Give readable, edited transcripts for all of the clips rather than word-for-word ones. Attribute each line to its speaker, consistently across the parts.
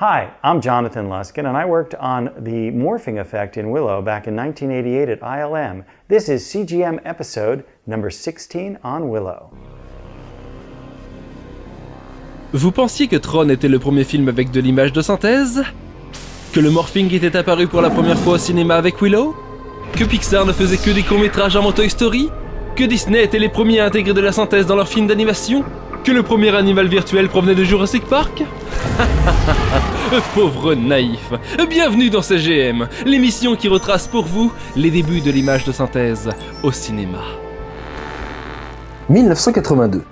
Speaker 1: Hi, I'm Jonathan Luskin, and I worked on the morphing effect in Willow back in 1988 at ILM. This is CGM episode number 16 on Willow.
Speaker 2: Vous pensiez que Tron était le premier film avec de l'image de synthèse? Que le morphing était apparu pour la première fois au cinéma avec Willow? Que Pixar ne faisait que des courts-métrages avant Toy Story? Que Disney était les premiers à intégrer de la synthèse dans leurs films d'animation? Que le premier animal virtuel provenait de Jurassic Park? Pauvre naïf. Bienvenue dans CGM, l'émission qui retrace pour vous les débuts de l'image de synthèse au cinéma.
Speaker 3: 1982.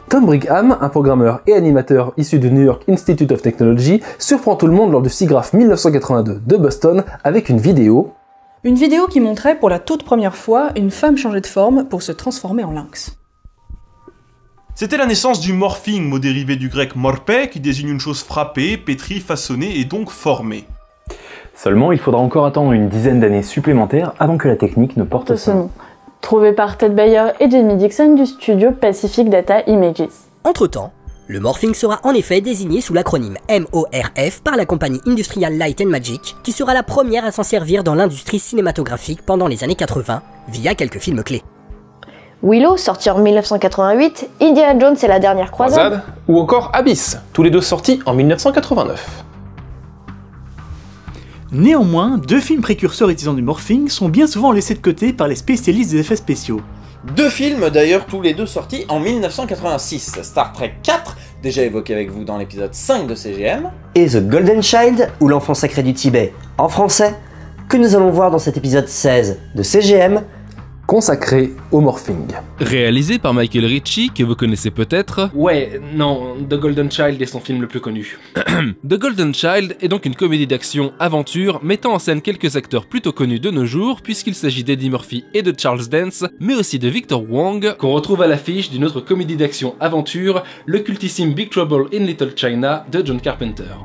Speaker 3: Tom Brigham, un programmeur et animateur issu du New York Institute of Technology, surprend tout le monde lors du SIGGRAPH 1982 de Boston avec une vidéo.
Speaker 4: Une vidéo qui montrait pour la toute première fois une femme changer de forme pour se transformer en lynx.
Speaker 5: C'était la naissance du morphing, mot dérivé du grec morpé, qui désigne une chose frappée, pétrie, façonnée et donc formée.
Speaker 6: Seulement, il faudra encore attendre une dizaine d'années supplémentaires avant que la technique ne porte son nom.
Speaker 7: Trouvé par Ted Bayer et Jamie Dixon du studio Pacific Data Images.
Speaker 8: Entre-temps, le morphing sera en effet désigné sous l'acronyme MORF par la compagnie Industrial Light and Magic, qui sera la première à s'en servir dans l'industrie cinématographique pendant les années 80, via quelques films clés.
Speaker 7: Willow, sorti en 1988, Indiana Jones et la dernière croisade,
Speaker 9: ou encore Abyss, tous les deux sortis en 1989.
Speaker 10: Néanmoins, deux films précurseurs utilisant du morphing sont bien souvent laissés de côté par les spécialistes des effets spéciaux.
Speaker 11: Deux films d'ailleurs tous les deux sortis en 1986, Star Trek 4, déjà évoqué avec vous dans l'épisode 5 de CGM,
Speaker 12: et The Golden Child, ou l'enfant sacré du Tibet, en français, que nous allons voir dans cet épisode 16 de CGM,
Speaker 3: consacré au morphing.
Speaker 2: Réalisé par Michael Ritchie, que vous connaissez peut-être. Ouais, non, The Golden Child est son film le plus connu. The Golden Child est donc une comédie d'action-aventure mettant en scène quelques acteurs plutôt connus de nos jours, puisqu'il s'agit d'Eddie Murphy et de Charles Dance, mais aussi de Victor Wong, qu'on retrouve à l'affiche d'une autre comédie d'action-aventure, le cultissime Big Trouble in Little China de John Carpenter.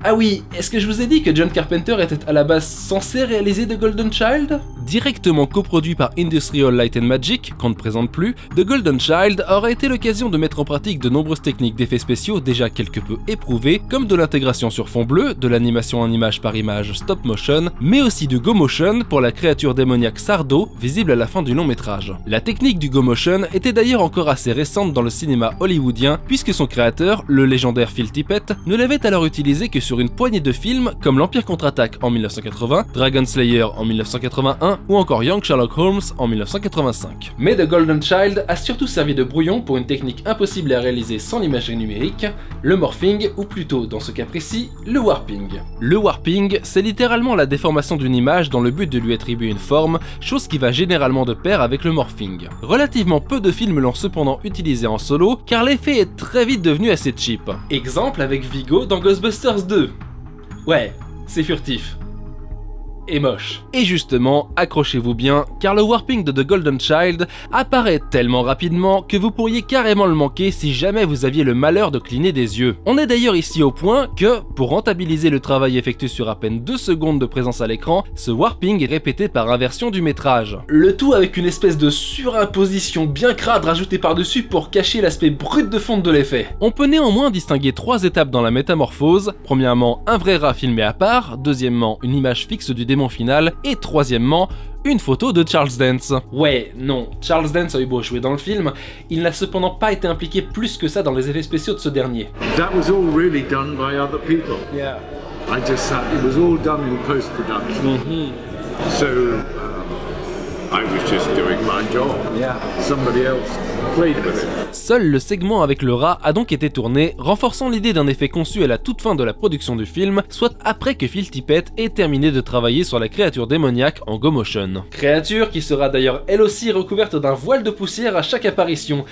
Speaker 2: Ah oui, est-ce que je vous ai dit que John Carpenter était à la base censé réaliser The Golden Child? Directement coproduit par Industrial Light and Magic, qu'on ne présente plus, The Golden Child aurait été l'occasion de mettre en pratique de nombreuses techniques d'effets spéciaux déjà quelque peu éprouvées, comme de l'intégration sur fond bleu, de l'animation en image par image stop motion, mais aussi du go motion pour la créature démoniaque Sardo, visible à la fin du long métrage. La technique du go motion était d'ailleurs encore assez récente dans le cinéma hollywoodien, puisque son créateur, le légendaire Phil Tippett, ne l'avait alors utilisé que sur une poignée de films comme l'Empire contre-attaque en 1980, Dragon Slayer en 1981 ou encore Young Sherlock Holmes en 1985. Mais The Golden Child a surtout servi de brouillon pour une technique impossible à réaliser sans l'imagerie numérique, le morphing, ou plutôt, dans ce cas précis, le warping. Le warping, c'est littéralement la déformation d'une image dans le but de lui attribuer une forme, chose qui va généralement de pair avec le morphing. Relativement peu de films l'ont cependant utilisé en solo, car l'effet est très vite devenu assez cheap. Exemple avec Vigo dans Ghostbusters 2. Ouais, c'est furtif. Et moche. Et justement, accrochez-vous bien, car le warping de The Golden Child apparaît tellement rapidement que vous pourriez carrément le manquer si jamais vous aviez le malheur de cligner des yeux. On est d'ailleurs ici au point que, pour rentabiliser le travail effectué sur à peine 2 secondes de présence à l'écran, ce warping est répété par inversion du métrage. Le tout avec une espèce de surimposition bien crade rajoutée par-dessus pour cacher l'aspect brut de fonte de l'effet. On peut néanmoins distinguer 3 étapes dans la métamorphose. Premièrement, un vrai rat filmé à part. Deuxièmement, une image fixe du démon final, et troisièmement, une photo de Charles Dance. Ouais, non, Charles Dance a eu beau jouer dans le film, il n'a cependant pas été impliqué plus que ça dans les effets spéciaux de ce dernier.
Speaker 13: That was all really done by other people.
Speaker 10: Yeah.
Speaker 13: I just sat, it was all done in post-production. So, I was just doing my job.
Speaker 10: Yeah.
Speaker 13: Somebody else played with it.
Speaker 2: Seul le segment avec le rat a donc été tourné, renforçant l'idée d'un effet conçu à la toute fin de la production du film, soit après que Phil Tippett ait terminé de travailler sur la créature démoniaque en go motion. Créature qui sera d'ailleurs elle aussi recouverte d'un voile de poussière à chaque apparition,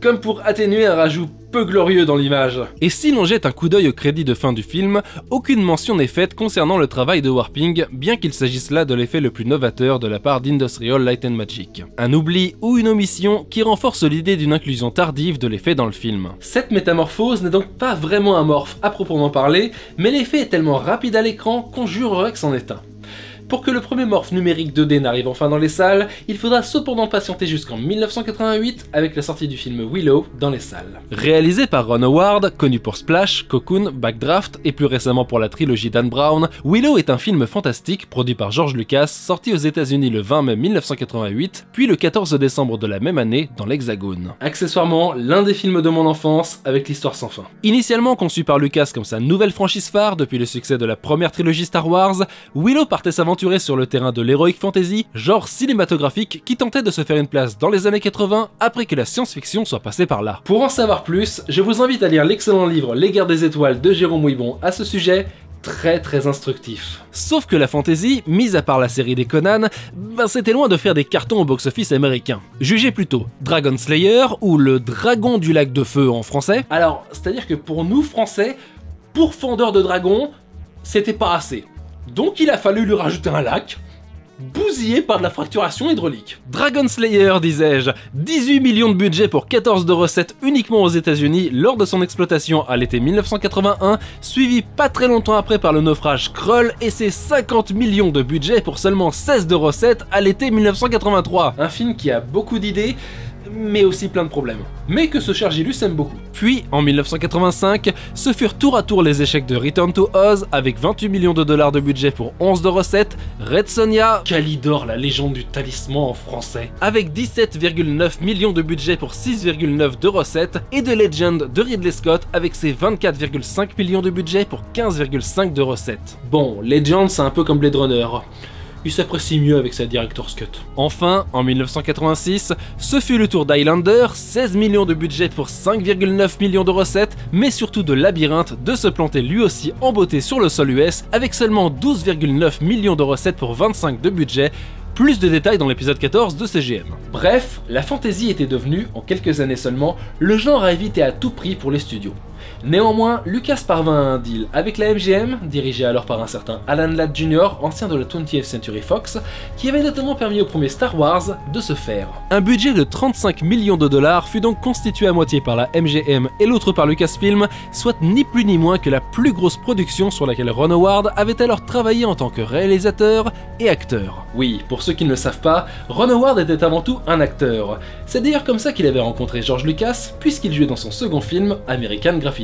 Speaker 2: comme pour atténuer un rajout peu glorieux dans l'image. Et si l'on jette un coup d'œil au crédit de fin du film, aucune mention n'est faite concernant le travail de warping, bien qu'il s'agisse là de l'effet le plus novateur de la part d'Industrial Light and Magic. Un oubli ou une omission qui renforce l'idée d'une inclusion tardive de l'effet dans le film. Cette métamorphose n'est donc pas vraiment amorphe à proprement parler, mais l'effet est tellement rapide à l'écran qu'on jurerait que c'en est un. Pour que le premier morph numérique 2D n'arrive enfin dans les salles, il faudra cependant patienter jusqu'en 1988 avec la sortie du film Willow dans les salles. Réalisé par Ron Howard, connu pour Splash, Cocoon, Backdraft et plus récemment pour la trilogie Dan Brown, Willow est un film fantastique produit par George Lucas, sorti aux États-Unis le 20 mai 1988, puis le 14 décembre de la même année dans l'Hexagone. Accessoirement, l'un des films de mon enfance avec l'histoire sans fin. Initialement conçu par Lucas comme sa nouvelle franchise phare depuis le succès de la première trilogie Star Wars, Willow partait s'aventurer sur le terrain de l'heroic fantasy, genre cinématographique qui tentait de se faire une place dans les années 80 après que la science-fiction soit passée par là. Pour en savoir plus, je vous invite à lire l'excellent livre Les Guerres des Étoiles de Jérôme Ouibon à ce sujet, très instructif. Sauf que la fantasy, mise à part la série des Conan, c'était loin de faire des cartons au box-office américain. Jugez plutôt Dragon Slayer ou le Dragon du lac de feu en français. Alors, c'est-à-dire que pour nous français, pour fondeur de dragon, c'était pas assez. Donc il a fallu lui rajouter un lac, bousillé par de la fracturation hydraulique. Dragon Slayer, disais-je, 18 millions de budget pour 14 de recettes uniquement aux États-Unis lors de son exploitation à l'été 1981, suivi pas très longtemps après par le naufrage Krull et ses 50 millions de budget pour seulement 16 de recettes à l'été 1983. Un film qui a beaucoup d'idées, mais aussi plein de problèmes. Mais que ce cher Gilus aime beaucoup. Puis, en 1985, ce furent tour à tour les échecs de Return to Oz, avec 28 millions de dollars de budget pour 11 de recettes, Red Sonja, Calidor, la légende du talisman en français, avec 17,9 millions de budget pour 6,9 de recettes, et The Legend de Ridley Scott, avec ses 24,5 millions de budget pour 15,5 de recettes. Bon, Legend c'est un peu comme Blade Runner. Il s'apprécie mieux avec sa Director's Cut. Enfin, en 1986, ce fut le tour d'Highlander, 16 millions de budget pour 5,9 millions de recettes, mais surtout de Labyrinthe de se planter lui aussi en beauté sur le sol US avec seulement 12,9 millions de recettes pour 25 de budget. Plus de détails dans l'épisode 14 de CGM. Bref, la fantasy était devenue, en quelques années seulement, le genre à éviter à tout prix pour les studios. Néanmoins, Lucas parvint à un deal avec la MGM, dirigée alors par un certain Alan Ladd Jr., ancien de la 20th Century Fox, qui avait notamment permis au premier Star Wars de se faire. Un budget de 35 millions de dollars fut donc constitué à moitié par la MGM et l'autre par Lucasfilm, soit ni plus ni moins que la plus grosse production sur laquelle Ron Howard avait alors travaillé en tant que réalisateur et acteur. Oui, pour ceux qui ne le savent pas, Ron Howard était avant tout un acteur. C'est d'ailleurs comme ça qu'il avait rencontré George Lucas, puisqu'il jouait dans son second film, American Graffiti.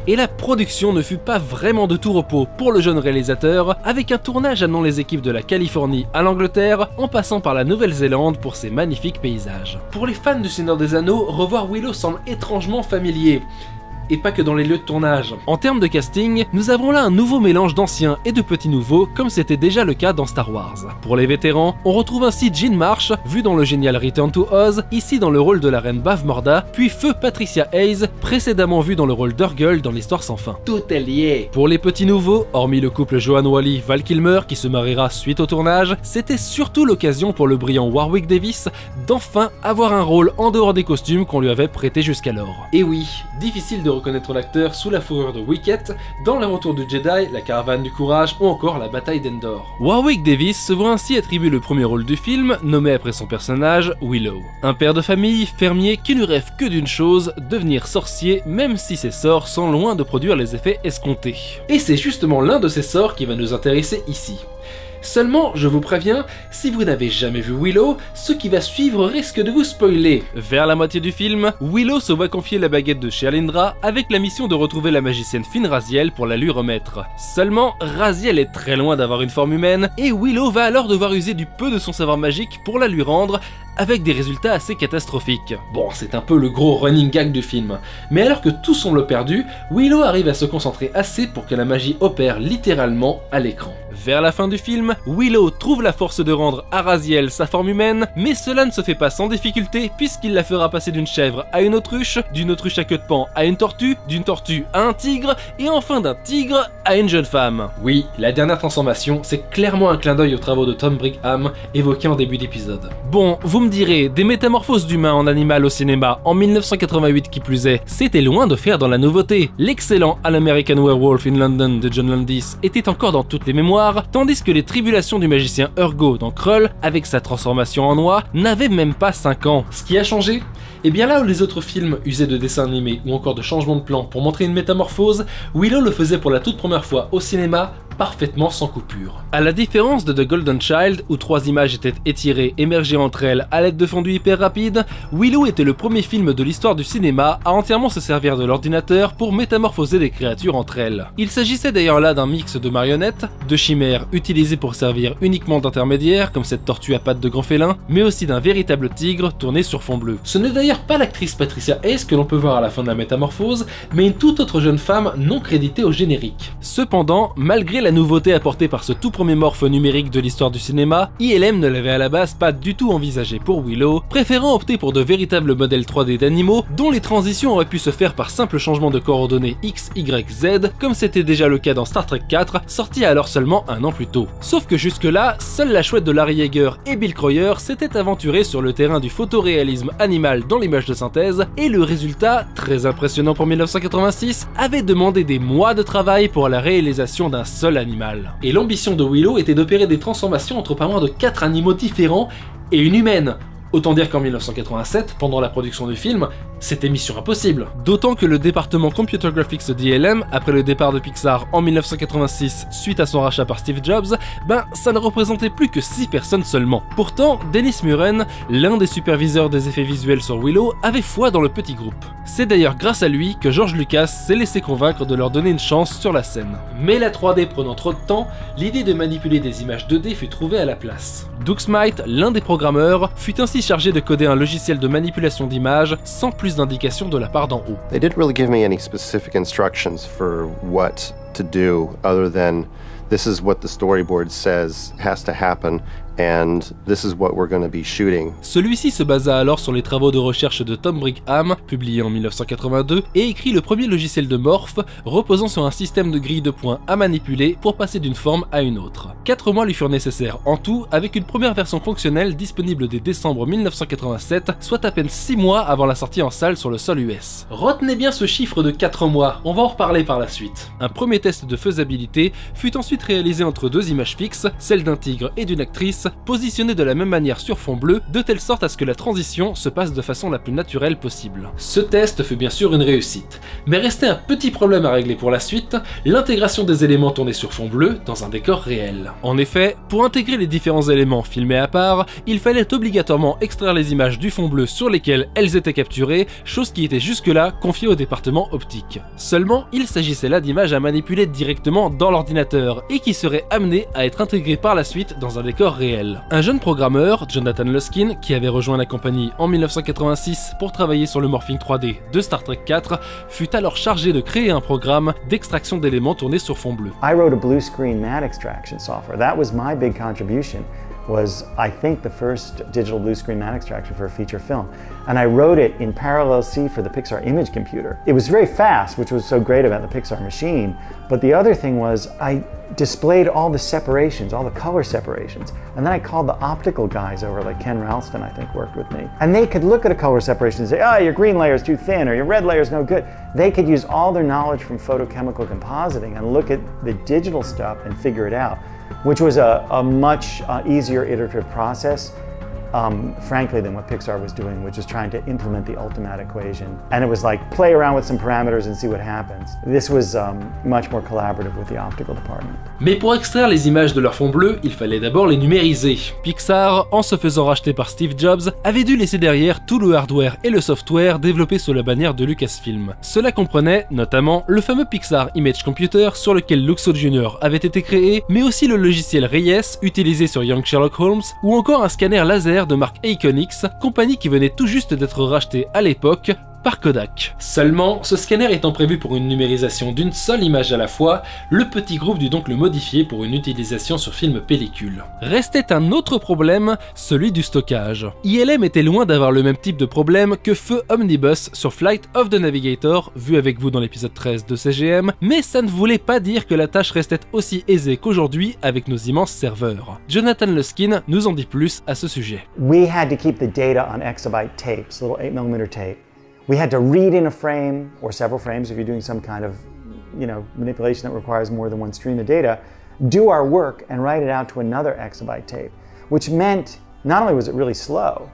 Speaker 2: Et la production ne fut pas vraiment de tout repos pour le jeune réalisateur, avec un tournage amenant les équipes de la Californie à l'Angleterre, en passant par la Nouvelle-Zélande pour ses magnifiques paysages. Pour les fans du Seigneur des Anneaux, revoir Willow semble étrangement familier. Et pas que dans les lieux de tournage. En termes de casting, nous avons là un nouveau mélange d'anciens et de petits nouveaux, comme c'était déjà le cas dans Star Wars. Pour les vétérans, on retrouve ainsi Jean Marsh, vu dans le génial Return to Oz, ici dans le rôle de la reine Bave Morda, puis feu Patricia Hayes, précédemment vue dans le rôle d'Urgle dans l'Histoire sans fin. Tout est lié. Pour les petits nouveaux, hormis le couple Joanne Whalley-Val Kilmer qui se mariera suite au tournage, c'était surtout l'occasion pour le brillant Warwick Davis d'enfin avoir un rôle en dehors des costumes qu'on lui avait prêtés jusqu'alors. Et oui, difficile de reconnaître l'acteur sous la fourrure de Wicket dans Le Retour du Jedi, La Caravane du Courage ou encore La Bataille d'Endor. Warwick Davis se voit ainsi attribuer le premier rôle du film, nommé après son personnage, Willow. Un père de famille, fermier, qui ne rêve que d'une chose, devenir sorcier, même si ses sorts sont loin de produire les effets escomptés. Et c'est justement l'un de ces sorts qui va nous intéresser ici. Seulement, je vous préviens, si vous n'avez jamais vu Willow, ce qui va suivre risque de vous spoiler. Vers la moitié du film, Willow se voit confier la baguette de Shealindra avec la mission de retrouver la magicienne Finn Raziel pour la lui remettre. Seulement, Raziel est très loin d'avoir une forme humaine, et Willow va alors devoir user du peu de son savoir magique pour la lui rendre, avec des résultats assez catastrophiques. Bon, c'est un peu le gros running gag du film. Mais alors que tout semble perdu, Willow arrive à se concentrer assez pour que la magie opère littéralement à l'écran. Vers la fin du film, Willow trouve la force de rendre à Raziel sa forme humaine, mais cela ne se fait pas sans difficulté puisqu'il la fera passer d'une chèvre à une autruche, d'une autruche à queue de paon à une tortue, d'une tortue à un tigre, et enfin d'un tigre à une jeune femme. Oui, la dernière transformation, c'est clairement un clin d'œil aux travaux de Tom Brigham évoqués en début d'épisode. Bon, vous me direz, des métamorphoses d'humains en animal au cinéma en 1988 qui plus est, c'était loin de faire dans la nouveauté. L'excellent An American Werewolf in London de John Landis était encore dans toutes les mémoires, tandis que les tribulations du magicien Urgo dans Krull, avec sa transformation en oie, n'avaient même pas 5 ans. Ce qui a changé ? Et bien là où les autres films usaient de dessins animés ou encore de changements de plan pour montrer une métamorphose, Willow le faisait pour la toute première fois au cinéma parfaitement sans coupure. À la différence de The Golden Child, où 3 images étaient étirées et mergées entre elles à l'aide de fondus hyper rapides, Willow était le premier film de l'histoire du cinéma à entièrement se servir de l'ordinateur pour métamorphoser des créatures entre elles. Il s'agissait d'ailleurs là d'un mix de marionnettes, de chimères utilisées pour servir uniquement d'intermédiaires, comme cette tortue à pattes de grand félin, mais aussi d'un véritable tigre tourné sur fond bleu. Ce n'est d'ailleurs pas l'actrice Patricia Hayes que l'on peut voir à la fin de la métamorphose, mais une toute autre jeune femme non créditée au générique. Cependant, malgré la nouveauté apportée par ce tout premier morphe numérique de l'histoire du cinéma, ILM ne l'avait à la base pas du tout envisagé pour Willow, préférant opter pour de véritables modèles 3D d'animaux dont les transitions auraient pu se faire par simple changement de coordonnées X, Y, Z, comme c'était déjà le cas dans Star Trek 4, sorti alors seulement un an plus tôt. Sauf que jusque-là, seule la chouette de Larry Yeager et Bill Croyer s'étaient aventurés sur le terrain du photoréalisme animal dans l'image de synthèse, et le résultat, très impressionnant pour 1986, avait demandé des mois de travail pour la réalisation d'un seul animal. Et l'ambition de Willow était d'opérer des transformations entre pas moins de 4 animaux différents et une humaine. Autant dire qu'en 1987, pendant la production du film, c'était mission impossible. D'autant que le département Computer Graphics d'ILM, après le départ de Pixar en 1986 suite à son rachat par Steve Jobs, ça ne représentait plus que 6 personnes seulement. Pourtant, Dennis Muren, l'un des superviseurs des effets visuels sur Willow, avait foi dans le petit groupe. C'est d'ailleurs grâce à lui que George Lucas s'est laissé convaincre de leur donner une chance sur la scène. Mais la 3D prenant trop de temps, l'idée de manipuler des images 2D fut trouvée à la place. Doug Smythe, l'un des programmeurs, fut ainsi chargé de coder un logiciel de manipulation d'images sans plus d'indications de la part d'en haut.
Speaker 14: They didn't really give me any specific instructions for what to do other than this is what the storyboard says has to happen and this is what we're going to be shooting.
Speaker 2: Celui-ci se basa alors sur les travaux de recherche de Tom Brigham, publiés en 1982, et écrit le premier logiciel de morph reposant sur un système de grille de points à manipuler pour passer d'une forme à une autre. 4 mois lui furent nécessaires en tout, avec une première version fonctionnelle disponible dès décembre 1987, soit à peine 6 mois avant la sortie en salle sur le sol US. Retenez bien ce chiffre de 4 mois, on va en reparler par la suite. Un premier test de faisabilité fut ensuite réalisé entre 2 images fixes, celle d'un tigre et d'une actrice, positionnées de la même manière sur fond bleu, de telle sorte à ce que la transition se passe de façon la plus naturelle possible. Ce test fut bien sûr une réussite, mais restait un petit problème à régler pour la suite, l'intégration des éléments tournés sur fond bleu dans un décor réel. En effet, pour intégrer les différents éléments filmés à part, il fallait obligatoirement extraire les images du fond bleu sur lesquelles elles étaient capturées, chose qui était jusque-là confiée au département optique. Seulement, il s'agissait là d'images à manipuler directement dans l'ordinateur, et qui seraient amenées à être intégrées par la suite dans un décor réel. Un jeune programmeur, Jonathan Luskin, qui avait rejoint la compagnie en 1986 pour travailler sur le morphing 3D de Star Trek 4, fut alors chargé de créer un programme d'extraction d'éléments tournés sur fond bleu.
Speaker 1: I wrote a blue screen matte extraction software. That was my big contribution. Was, I think, the first digital blue screen matte extraction for a feature film. And I wrote it in Parallel C for the Pixar image computer. It was very fast, which was so great about the Pixar machine, but the other thing was I displayed all the separations, all the color separations, and then I called the optical guys over, like Ken Ralston, I think, worked with me. And they could look at a color separation and say, oh, your green layer is too thin, or your red layer is no good. They could use all their knowledge from photochemical compositing and look at the digital stuff and figure it out, which was a much easier iterative process, frankly, than what Pixar was doing, which was trying to implement the ultimate equation. And it was like, play around with some parameters and see what happens. This was much more collaborative with the optical department.
Speaker 2: Mais pour extraire les images de leur fond bleu, il fallait d'abord les numériser. Pixar, en se faisant racheter par Steve Jobs, avait dû laisser derrière tout le hardware et le software développés sous la bannière de Lucasfilm. Cela comprenait, notamment, le fameux Pixar Image Computer sur lequel Luxo Jr. avait été créé, mais aussi le logiciel Reyes utilisé sur Young Sherlock Holmes, ou encore un scanner laser de marque Iconix, compagnie qui venait tout juste d'être rachetée à l'époque par Kodak. Seulement, ce scanner étant prévu pour une numérisation d'une seule image à la fois, le petit groupe dut donc le modifier pour une utilisation sur film pellicule. Restait un autre problème, celui du stockage. ILM était loin d'avoir le même type de problème que Feu Omnibus sur Flight of the Navigator, vu avec vous dans l'épisode 13 de CGM, mais ça ne voulait pas dire que la tâche restait aussi aisée qu'aujourd'hui avec nos immenses serveurs. Jonathan Luskin nous en dit plus à ce sujet.
Speaker 1: We had to keep the data on exabyte tapes, little 8mm tape. We had to read in a frame, or several frames if you're doing some kind of, manipulation that requires more than one stream of data, do our work and write it out to another exabyte tape, which meant not only was it really slow,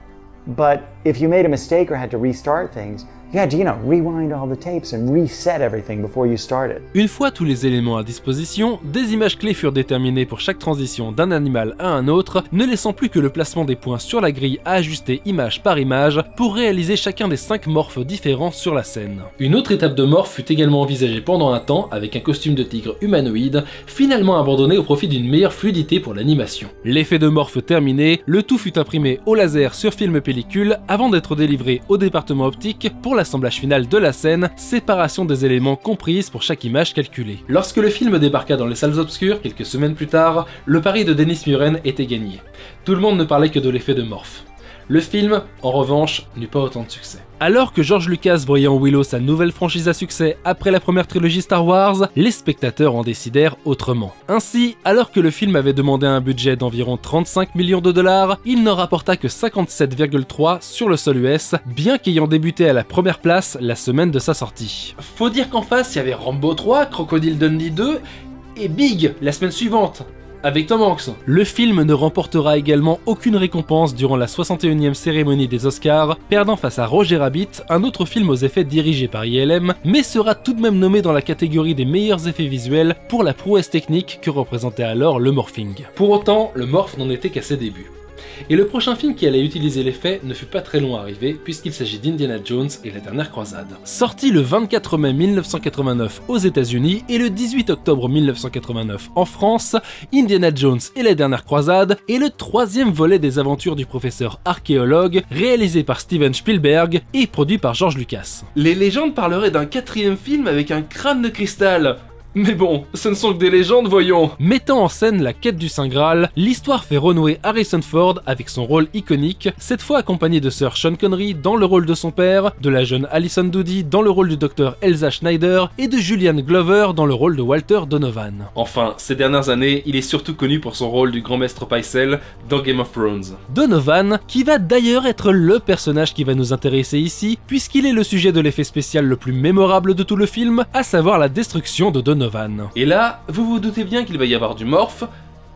Speaker 1: but if you made a mistake or had to restart things, You had to, rewind all the tapes and reset everything before you started.
Speaker 2: Une fois tous les éléments à disposition, des images clés furent déterminées pour chaque transition d'un animal à un autre, ne laissant plus que le placement des points sur la grille à ajuster image par image pour réaliser chacun des 5 morphes différents sur la scène. Une autre étape de morph fut également envisagée pendant un temps avec un costume de tigre humanoïde, finalement abandonné au profit d'une meilleure fluidité pour l'animation. L'effet de morph terminé, le tout fut imprimé au laser sur film pellicule avant d'être délivré au département optique pour l'assemblage final de la scène, séparation des éléments comprises pour chaque image calculée. Lorsque le film débarqua dans les salles obscures quelques semaines plus tard, le pari de Dennis Muren était gagné. Tout le monde ne parlait que de l'effet de morph. Le film, en revanche, n'eut pas autant de succès. Alors que George Lucas voyait en Willow sa nouvelle franchise à succès après la première trilogie Star Wars, les spectateurs en décidèrent autrement. Ainsi, alors que le film avait demandé un budget d'environ 35 millions de dollars, il n'en rapporta que 57,3 sur le sol US, bien qu'ayant débuté à la première place la semaine de sa sortie. Faut dire qu'en face, il y avait Rambo 3, Crocodile Dundee 2 et Big la semaine suivante, avec Tom Hanks. Le film ne remportera également aucune récompense durant la 61e cérémonie des Oscars, perdant face à Roger Rabbit, un autre film aux effets dirigé par ILM, mais sera tout de même nommé dans la catégorie des meilleurs effets visuels pour la prouesse technique que représentait alors le morphing. Pour autant, le morph n'en était qu'à ses débuts. Et le prochain film qui allait utiliser l'effet ne fut pas très long à arriver puisqu'il s'agit d'Indiana Jones et la dernière croisade. Sorti le 24 mai 1989 aux États-Unis et le 18 octobre 1989 en France, Indiana Jones et la dernière croisade est le 3e volet des aventures du professeur archéologue, réalisé par Steven Spielberg et produit par George Lucas. Les légendes parleraient d'un 4e film avec un crâne de cristal. Mais bon, ce ne sont que des légendes, voyons. Mettant en scène la quête du Saint Graal, l'histoire fait renouer Harrison Ford avec son rôle iconique, cette fois accompagné de Sir Sean Connery dans le rôle de son père, de la jeune Alison Doody dans le rôle du docteur Elsa Schneider et de Julian Glover dans le rôle de Walter Donovan. Enfin, ces dernières années, il est surtout connu pour son rôle du grand maître Pycelle dans Game of Thrones. Donovan, qui va d'ailleurs être le personnage qui va nous intéresser ici, puisqu'il est le sujet de l'effet spécial le plus mémorable de tout le film, à savoir la destruction de Donovan. Et là, vous vous doutez bien qu'il va y avoir du morph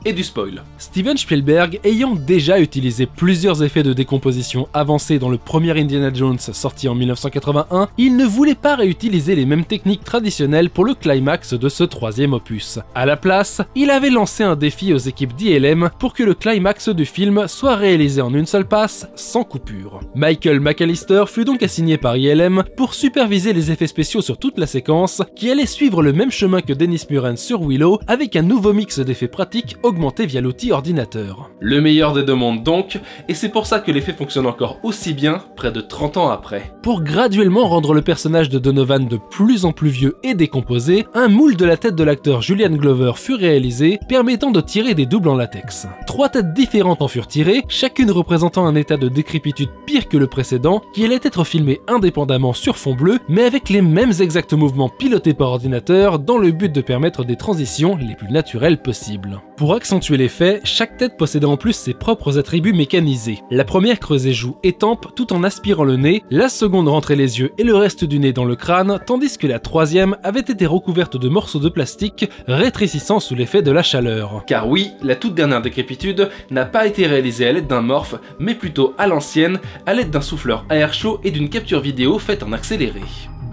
Speaker 2: et du spoil. Steven Spielberg ayant déjà utilisé plusieurs effets de décomposition avancés dans le premier Indiana Jones sorti en 1981, il ne voulait pas réutiliser les mêmes techniques traditionnelles pour le climax de ce 3e opus. À la place, il avait lancé un défi aux équipes d'ILM pour que le climax du film soit réalisé en une seule passe, sans coupure. Michael McAllister fut donc assigné par ILM pour superviser les effets spéciaux sur toute la séquence, qui allait suivre le même chemin que Dennis Muren sur Willow, avec un nouveau mix d'effets pratiques augmenté via l'outil ordinateur. Le meilleur des deux mondes donc, et c'est pour ça que l'effet fonctionne encore aussi bien près de 30 ans après. Pour graduellement rendre le personnage de Donovan de plus en plus vieux et décomposé, un moule de la tête de l'acteur Julian Glover fut réalisé, permettant de tirer des doubles en latex. 3 têtes différentes en furent tirées, chacune représentant un état de décrépitude pire que le précédent, qui allait être filmé indépendamment sur fond bleu, mais avec les mêmes exacts mouvements pilotés par ordinateur, dans le but de permettre des transitions les plus naturelles possibles. Pour accentuer l'effet, chaque tête possédait en plus ses propres attributs mécanisés. La première creusait joues et tempes tout en aspirant le nez, la seconde rentrait les yeux et le reste du nez dans le crâne, tandis que la troisième avait été recouverte de morceaux de plastique, rétrécissant sous l'effet de la chaleur. Car oui, la toute dernière décrépitude n'a pas été réalisée à l'aide d'un morph, mais plutôt à l'ancienne, à l'aide d'un souffleur à air chaud et d'une capture vidéo faite en accéléré.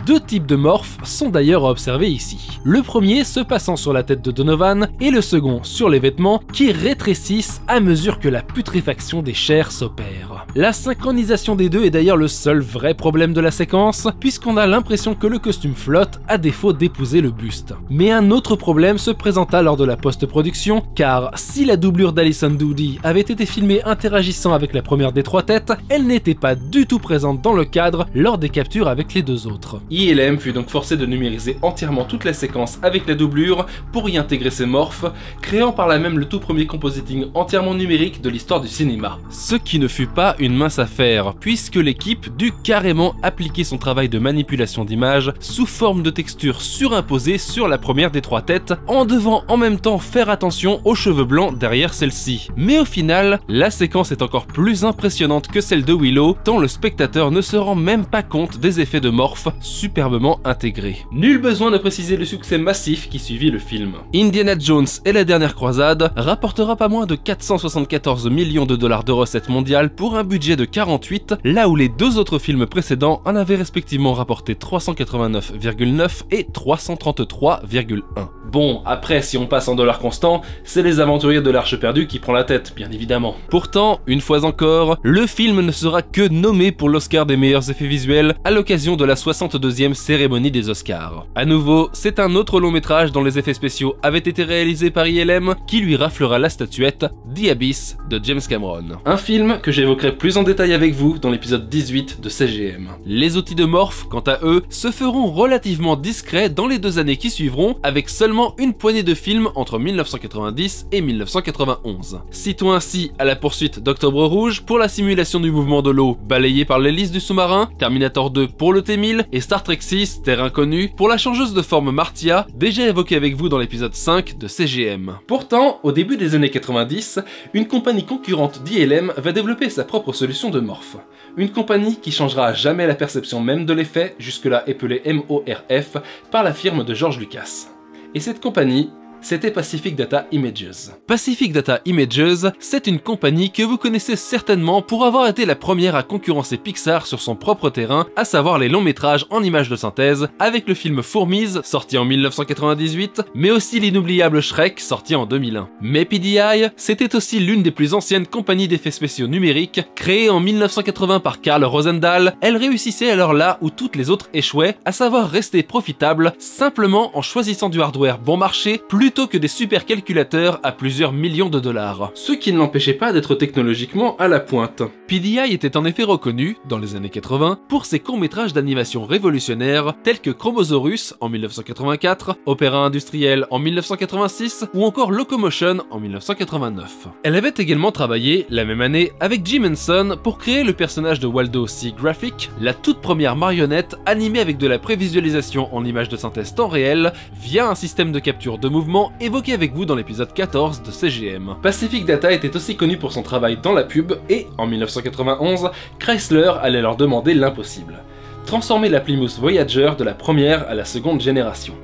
Speaker 2: 2 types de morphes sont d'ailleurs à observer ici. Le premier se passant sur la tête de Donovan et le second sur les vêtements qui rétrécissent à mesure que la putréfaction des chairs s'opère. La synchronisation des deux est d'ailleurs le seul vrai problème de la séquence, puisqu'on a l'impression que le costume flotte à défaut d'épouser le buste. Mais un autre problème se présenta lors de la post-production, car si la doublure d'Alison Doody avait été filmée interagissant avec la première des 3 têtes, elle n'était pas du tout présente dans le cadre lors des captures avec les 2 autres. ILM fut donc forcé de numériser entièrement toute la séquence avec la doublure pour y intégrer ses morphes, créant par là même le tout premier compositing entièrement numérique de l'histoire du cinéma. Ce qui ne fut pas une mince affaire, puisque l'équipe dut carrément appliquer son travail de manipulation d'images sous forme de textures surimposées sur la première des 3 têtes, en devant en même temps faire attention aux cheveux blancs derrière celle-ci. Mais au final, la séquence est encore plus impressionnante que celle de Willow, tant le spectateur ne se rend même pas compte des effets de morph superbement intégré. Nul besoin de préciser le succès massif qui suivit le film. Indiana Jones et la dernière croisade rapportera pas moins de 474 millions de dollars de recettes mondiales pour un budget de 48, là où les deux autres films précédents en avaient respectivement rapporté 389,9 et 333,1. Bon, après, si on passe en dollars constants, c'est les aventuriers de l'Arche perdue qui prend la tête, bien évidemment. Pourtant, une fois encore, le film ne sera que nommé pour l'Oscar des meilleurs effets visuels à l'occasion de la 62e cérémonie des Oscars. À nouveau, c'est un autre long métrage dont les effets spéciaux avaient été réalisés par ILM qui lui raflera la statuette The Abyss de James Cameron. Un film que j'évoquerai plus en détail avec vous dans l'épisode 18 de CGM. Les outils de Morph, quant à eux, se feront relativement discrets dans les 2 années qui suivront, avec seulement une poignée de films entre 1990 et 1991. Citons ainsi À la poursuite d'Octobre Rouge pour la simulation du mouvement de l'eau balayé par l'hélice du sous-marin, Terminator 2 pour le T-1000 et Star Trek 6 Terre Inconnue pour la changeuse de forme Martia, déjà évoquée avec vous dans l'épisode 5 de CGM. Pourtant, au début des années 90, une compagnie concurrente d'ILM va développer sa propre solution de morph. Une compagnie qui changera à jamais la perception même de l'effet, jusque-là épelé MORF, par la firme de George Lucas. Et cette compagnie, c'était Pacific Data Images. Pacific Data Images, c'est une compagnie que vous connaissez certainement pour avoir été la première à concurrencer Pixar sur son propre terrain, à savoir les longs métrages en images de synthèse, avec le film Fourmise, sorti en 1998, mais aussi l'inoubliable Shrek, sorti en 2001. Mais PDI, c'était aussi l'une des plus anciennes compagnies d'effets spéciaux numériques, créée en 1980 par Carl Rosendahl. Elle réussissait alors là où toutes les autres échouaient, à savoir rester profitable simplement en choisissant du hardware bon marché, plutôt que des supercalculateurs à plusieurs millions de dollars, ce qui ne l'empêchait pas d'être technologiquement à la pointe. PDI était en effet reconnu, dans les années 80, pour ses courts-métrages d'animation révolutionnaires tels que Chromosaurus en 1984, Opéra industriel en 1986 ou encore Locomotion en 1989. Elle avait également travaillé, la même année, avec Jim Henson pour créer le personnage de Waldo C. Graphic, la toute première marionnette animée avec de la prévisualisation en images de synthèse temps réel via un système de capture de mouvement évoqué avec vous dans l'épisode 14 de CGM. Pacific Data était aussi connu pour son travail dans la pub et, en 1991, Chrysler allait leur demander l'impossible. Transformer la Plymouth Voyager de la première à la seconde génération.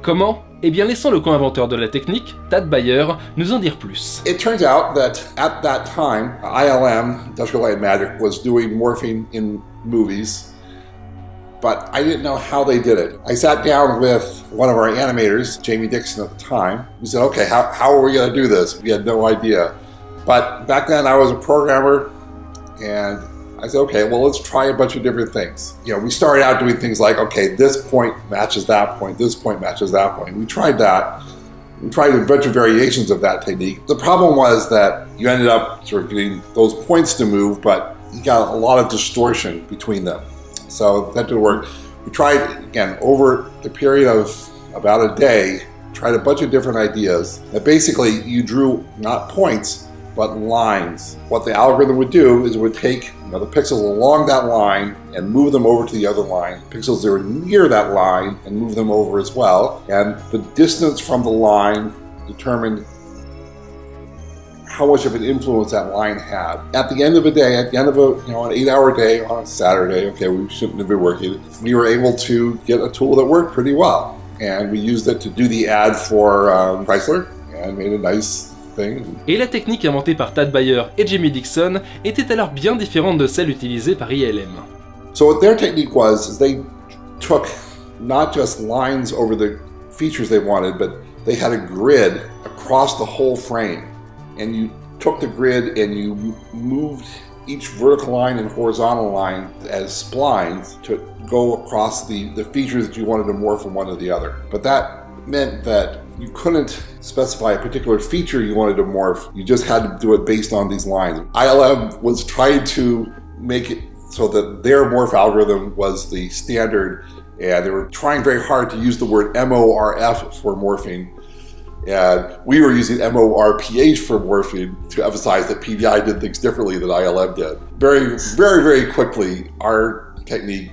Speaker 2: Comment? Eh bien laissons le co-inventeur de la technique, Tad Bayer, nous en dire plus.
Speaker 15: It turns out that at that time, ILM, Industrial Light and Magic, was doing morphing in movies. But I didn't know how they did it. I sat down with one of our animators, Jamie Dixon at the time. We said, okay, how are we going to do this? We had no idea. But back then I was a programmer, and I said, okay, well, let's try a bunch of different things. You know, we started out doing things like, okay, this point matches that point, this point matches that point. We tried that. We tried a bunch of variations of that technique. The problem was that you ended up sort of getting those points to move, but you got a lot of distortion between them. So that didn't work. We tried, again, over the period of about a day, tried a bunch of different ideas. That basically you drew not points, but lines. What the algorithm would do is it would take the pixels along that line and move them over to the other line. Pixels that were near that line and move them over as well. And the distance from the line determined how much of an influence that line had. At the end of a day, at the end of an 8-hour day on a Saturday, okay, we shouldn't have been working, we were able to get a tool that worked pretty well. And we used it to do the ad for Chrysler and made a nice thing.
Speaker 2: Et la technique inventée par Tad Bayer et Jamie Dixon était alors bien différente de celle utilisée par ILM.
Speaker 15: So what their technique was is they took not just lines over the features they wanted, but they had a grid across the whole frame. And you took the grid and you moved each vertical line and horizontal line as splines to go across the features that you wanted to morph from one to the other. But that meant that you couldn't specify a particular feature you wanted to morph. You just had to do it based on these lines. ILM was trying to make it so that their morph algorithm was the standard, and they were trying very hard to use the word MORF for morphing. And we were using MORPH for morphing to emphasize that PDI did things differently than ILM did. Very, very, very quickly, our technique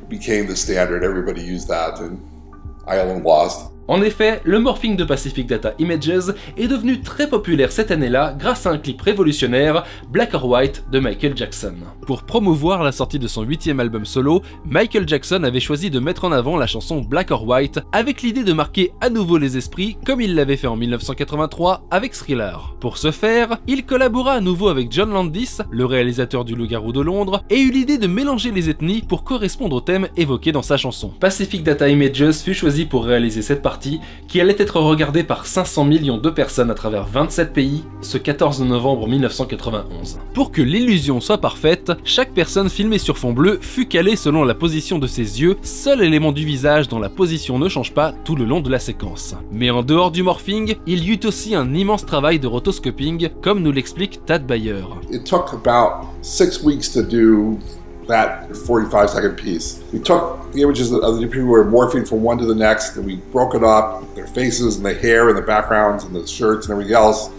Speaker 15: became the standard. Everybody used that, and ILM lost.
Speaker 2: En effet, le morphing de Pacific Data Images est devenu très populaire cette année-là grâce à un clip révolutionnaire, Black or White de Michael Jackson. Pour promouvoir la sortie de son 8e album solo, Michael Jackson avait choisi de mettre en avant la chanson Black or White avec l'idée de marquer à nouveau les esprits comme il l'avait fait en 1983 avec Thriller. Pour ce faire, il collabora à nouveau avec John Landis, le réalisateur du Loup-garou de Londres, et eut l'idée de mélanger les ethnies pour correspondre au thème évoqué dans sa chanson. Pacific Data Images fut choisi pour réaliser cette partie qui allait être regardée par 500 millions de personnes à travers 27 pays ce 14 novembre 1991. Pour que l'illusion soit parfaite, chaque personne filmée sur fond bleu fut calée selon la position de ses yeux, seul élément du visage dont la position ne change pas tout le long de la séquence. Mais en dehors du morphing, il y eut aussi un immense travail de rotoscoping, comme nous l'explique Tad Bayer.
Speaker 15: It took about 6 weeks to do that 45-second piece. We took the images of the people who were morphing from one to the next, and we broke it up, their faces and the hair and the backgrounds and the shirts and everything else,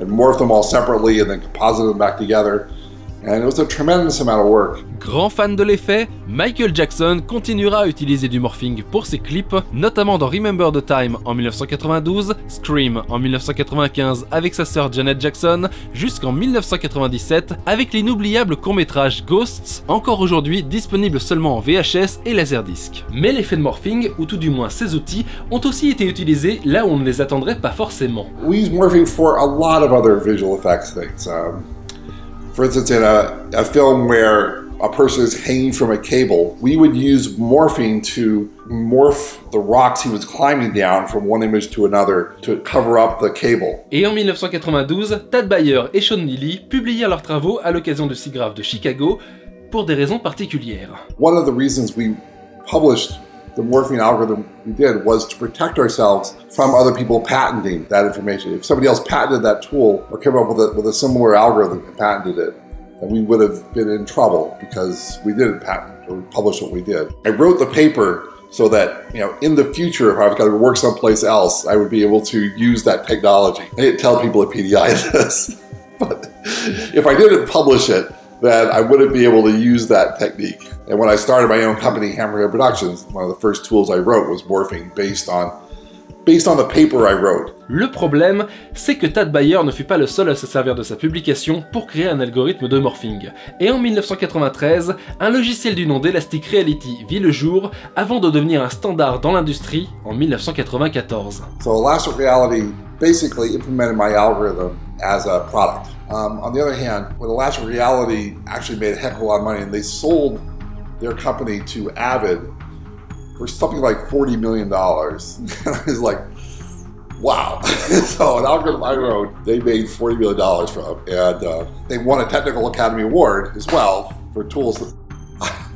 Speaker 15: and morphed them all separately and then composited them back together. And it was a tremendous amount of work.
Speaker 2: Grand fan de l'effet, Michael Jackson continuera à utiliser du morphing pour ses clips, notamment dans Remember the Time en 1992, Scream en 1995 avec sa sœur Janet Jackson, jusqu'en 1997 avec l'inoubliable court-métrage Ghosts, encore aujourd'hui disponible seulement en VHS et Laserdisc. Mais l'effet de morphing, ou tout du moins ses outils, ont aussi été utilisés là où on ne les attendrait pas forcément.
Speaker 15: We use morphing for a lot of other visual effects things. For instance, in a film where a person is hanging from a cable, we would use morphing to morph the rocks he was climbing down from one image to another to cover up the cable.
Speaker 2: Et en 1992, Tad Bayer et Sean Neely publièrent leurs travaux à l'occasion du SIGGRAPH de Chicago pour des raisons particulières.
Speaker 15: One of the reasons we published the morphing algorithm we did was to protect ourselves from other people patenting that information. If somebody else patented that tool or came up with a similar algorithm and patented it, then we would have been in trouble because we didn't patent or publish what we did. I wrote the paper so that, in the future, if I was going to work someplace else, I would be able to use that technology. I didn't tell people at PDI this, but if I didn't publish it, then I wouldn't be able to use that technique. And when I started my own company, Hammerhead Productions, one of the first tools I wrote was morphing based on the paper I wrote.
Speaker 2: Le problème, c'est que Tad Bayer ne fut pas le seul à se servir de sa publication pour créer un algorithme de morphing. Et en 1993, un logiciel du nom d'Elastic Reality vit le jour avant de devenir un standard dans l'industrie en 1994.
Speaker 15: So Elastic Reality basically implemented my algorithm as a product. On the other hand, when Elastic Reality actually made a heck of a lot of money and they sold their company to Avid for something like $40 million. And I was like, wow. So an algorithm I wrote, they made $40 million from, and they won a Technical Academy Award as well for tools that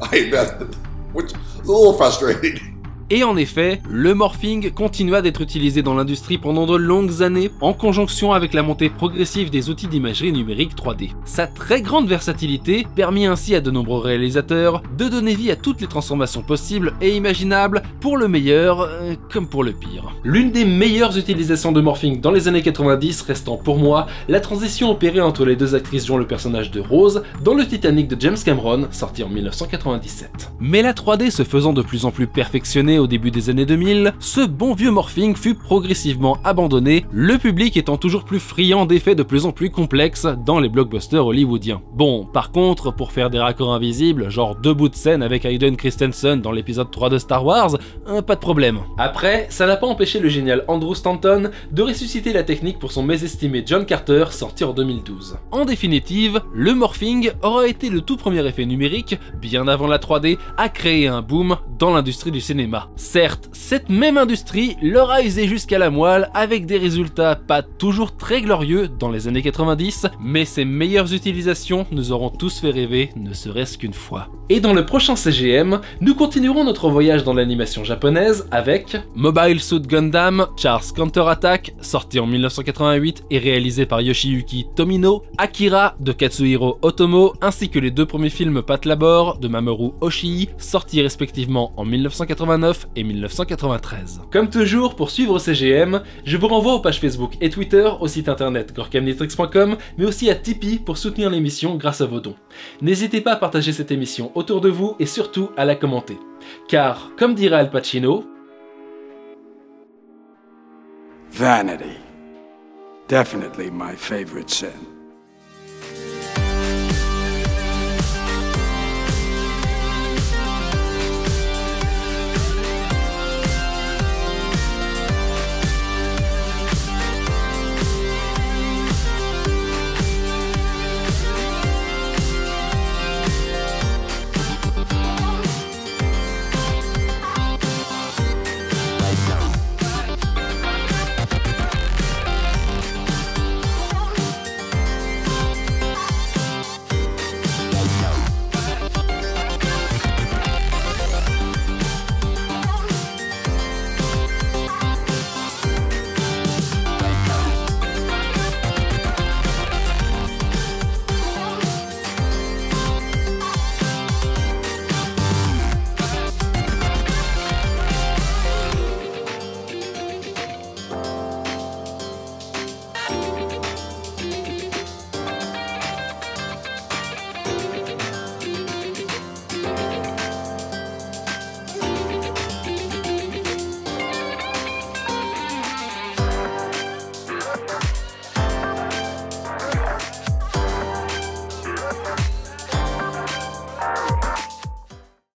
Speaker 15: I invented, which is a little frustrating.
Speaker 2: Et en effet, le morphing continua d'être utilisé dans l'industrie pendant de longues années, en conjonction avec la montée progressive des outils d'imagerie numérique 3D. Sa très grande versatilité permit ainsi à de nombreux réalisateurs de donner vie à toutes les transformations possibles et imaginables, pour le meilleur comme pour le pire. L'une des meilleures utilisations de morphing dans les années 90 restant pour moi la transition opérée entre les deux actrices jouant le personnage de Rose dans le Titanic de James Cameron, sorti en 1997. Mais la 3D se faisant de plus en plus perfectionnée au début des années 2000, ce bon vieux morphing fut progressivement abandonné, le public étant toujours plus friand d'effets de plus en plus complexes dans les blockbusters hollywoodiens. Bon, par contre, pour faire des raccords invisibles, genre 2 bouts de scène avec Hayden Christensen dans l'épisode 3 de Star Wars, pas de problème. Après, ça n'a pas empêché le génial Andrew Stanton de ressusciter la technique pour son mésestimé John Carter, sorti en 2012. En définitive, le morphing aura été le tout premier effet numérique, bien avant la 3D, à créer un boom dans l'industrie du cinéma. Certes, cette même industrie l'aura usé jusqu'à la moelle avec des résultats pas toujours très glorieux dans les années 90, mais ses meilleures utilisations nous auront tous fait rêver, ne serait-ce qu'une fois. Et dans le prochain CGM, nous continuerons notre voyage dans l'animation japonaise avec Mobile Suit Gundam Char's Counter-Attack, sorti en 1988 et réalisé par Yoshiyuki Tomino, Akira de Katsuhiro Otomo, ainsi que les 2 premiers films Pat Labor de Mamoru Oshii, sortis respectivement en 1989 et 1993. Comme toujours, pour suivre CGM, je vous renvoie aux pages Facebook et Twitter, au site internet gorkamnitrix.com, mais aussi à Tipeee pour soutenir l'émission grâce à vos dons. N'hésitez pas à partager cette émission autour de vous et surtout à la commenter. Car, comme dirait Al Pacino,
Speaker 13: Vanity. Definitely my favorite sin.